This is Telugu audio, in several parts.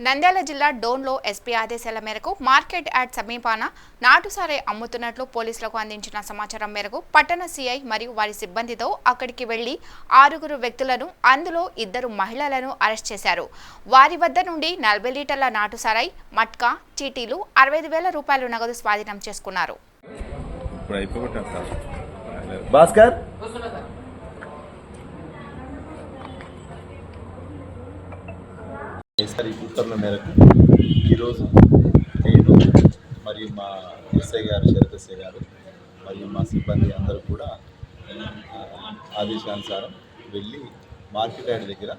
నంద్యాల జిల్లా డోన్లో ఎస్పీ ఆదేశాల మేరకు మార్కెట్ యార్డ్ సమీపాన నాటుసారాయి అమ్ముతున్నట్లు పోలీసులకు అందించిన సమాచారం మేరకు పట్టణ సీఐ మరియు వారి సిబ్బందితో అక్కడికి వెళ్లి 6 వ్యక్తులను అందులో 2 మహిళలను అరెస్ట్ చేశారు. వారి వద్ద నుండి 40 లీటర్ల నాటుసారాయి, మట్కా, చీటీలు, 65,000 రూపాయలు నగదు స్వాధీనం చేసుకున్నారు. ఈసారి ఉత్తర్వుల మేరకు ఈరోజు నేను మరియు మా ఎస్ఐ గారు, శరత్ ఎస్ఐ గారు మరియు మా సిబ్బంది అందరూ కూడా ఆదేశానుసారం వెళ్ళి మార్కెట్ యార్డ్ దగ్గర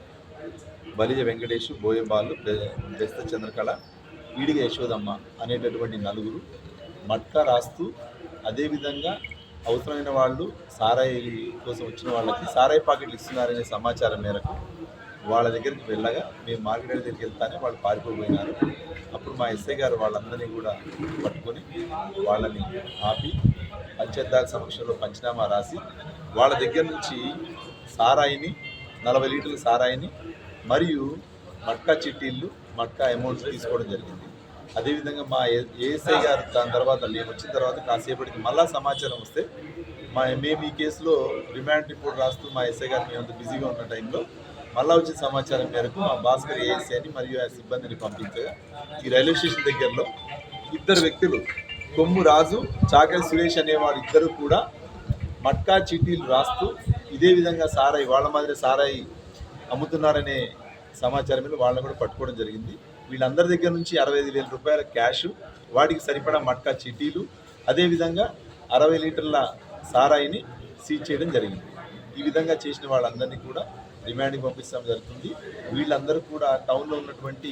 బలిజ వెంకటేష్, బోయబాలు, బెస్త చంద్రకళ, ఈడిగ యశోదమ్మ అనేటటువంటి 4 మట్కా రాస్తూ, అదేవిధంగా అవసరమైన వాళ్ళు సారాయి కోసం వచ్చిన వాళ్ళకి సారాయి ప్యాకెట్లు ఇస్తున్నారనే సమాచారం మేరకు వాళ్ళ దగ్గరికి వెళ్ళగా మేము మార్కెట్ యార్డ్ దగ్గరికి వెళ్తానే వాళ్ళు పారిపోయినారు. అప్పుడు మా ఎస్ఐ గారు వాళ్ళందరినీ కూడా పట్టుకొని వాళ్ళని ఆపి పంచాయతీ సమక్షంలో పంచనామా రాసి వాళ్ళ దగ్గర నుంచి సారాయిని 40 లీటర్ల సారాయిని మరియు మట్కా చిట్టీళ్ళు, మట్కా అమౌంట్స్ తీసుకోవడం జరిగింది. అదేవిధంగా మా ఏఎస్ఐ గారు దాని తర్వాత మేము వచ్చిన తర్వాత కాసేపటికి మళ్ళా సమాచారం వస్తే మేము ఈ కేసులో రిమాండ్ రిపోర్ట్ రాస్తూ మా ఎస్ఐ గారు మేము అంత బిజీగా ఉన్న టైంలో మళ్ళా వచ్చిన సమాచారం మేరకు మా భాస్కర్ ఏఎస్ఐని మరియు ఆ సిబ్బందిని పంపించగా ఈ రైల్వే స్టేషన్ దగ్గరలో 2 వ్యక్తులు, కొమ్ము రాజు, చాకలి సురేష్ అనేవాడు, ఇద్దరు కూడా మట్కా చీటీలు రాస్తూ ఇదే విధంగా సారాయి వాళ్ళ మాదిరి సారాయి అమ్ముతున్నారనే సమాచారం మీద వాళ్ళని కూడా పట్టుకోవడం జరిగింది. వీళ్ళందరి దగ్గర నుంచి 65,000 రూపాయల క్యాష్, వాటికి సరిపడా మట్కా చీటీలు, అదేవిధంగా 60 లీటర్ల సారాయిని సీజ్ చేయడం జరిగింది. ఈ విధంగా చేసిన వాళ్ళందరినీ కూడా రిమాండ్కి పంపించడం జరుగుతుంది. వీళ్ళందరూ కూడా టౌన్లో ఉన్నటువంటి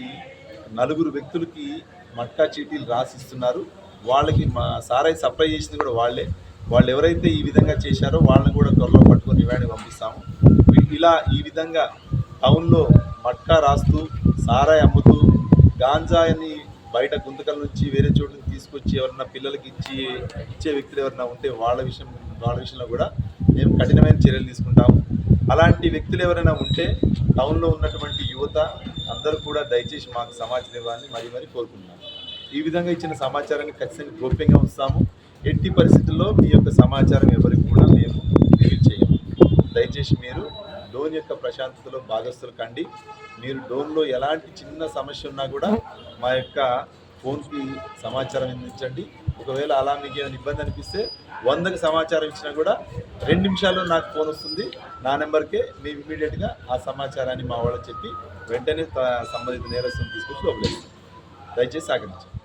4 వ్యక్తులకి మట్కా చీటీలు రాసిస్తున్నారు. వాళ్ళకి మా సారాయి సప్లై చేసింది కూడా వాళ్ళే. వాళ్ళు ఎవరైతే ఈ విధంగా చేశారో వాళ్ళని కూడా త్వరలో పట్టుకొని రిమాండ్కి పంపిస్తాము. ఈ విధంగా టౌన్లో మట్కా రాస్తూ సారాయి అమ్ముతూ గాంజాని బయట గుంతకల నుంచి వేరే చోట్లకి తీసుకొచ్చి ఎవరన్నా పిల్లలకి ఇచ్చే వ్యక్తులు ఎవరైనా ఉంటే వాళ్ళ విషయంలో కూడా మేము కఠినమైన చర్యలు తీసుకుంటాము. అలాంటి వ్యక్తులు ఎవరైనా ఉంటే టౌన్లో ఉన్నటువంటి యువత అందరూ కూడా దయచేసి మాకు సమాచారం ఇవ్వాలని మరీ కోరుకుంటున్నాము. ఈ విధంగా ఇచ్చిన సమాచారాన్ని ఖచ్చితంగా గోప్యంగా ఉంచుతాము. ఎట్టి పరిస్థితుల్లో మీ యొక్క సమాచారం ఎవరికి కూడా మేము రివీల్ చేయము. దయచేసి మీరు డోన్ యొక్క ప్రశాంతతలో భాగస్తులు కండి. మీరు డోన్లో ఎలాంటి చిన్న సమస్య ఉన్నా కూడా మా యొక్క ఫోన్కి సమాచారం అందించండి. ఒకవేళ అలా మీకు ఏమైనా ఇబ్బంది అనిపిస్తే 100కి సమాచారం ఇచ్చినా కూడా 2 నిమిషాల్లో నాకు ఫోన్ వస్తుంది. నా నెంబర్కే మేము ఇమీడియట్గా ఆ సమాచారాన్ని మా వాళ్ళకి చెప్పి వెంటనే సంబంధిత నేరస్తులను తీసుకొచ్చి లోపలేస్తాం. దయచేసి సహకరించండి.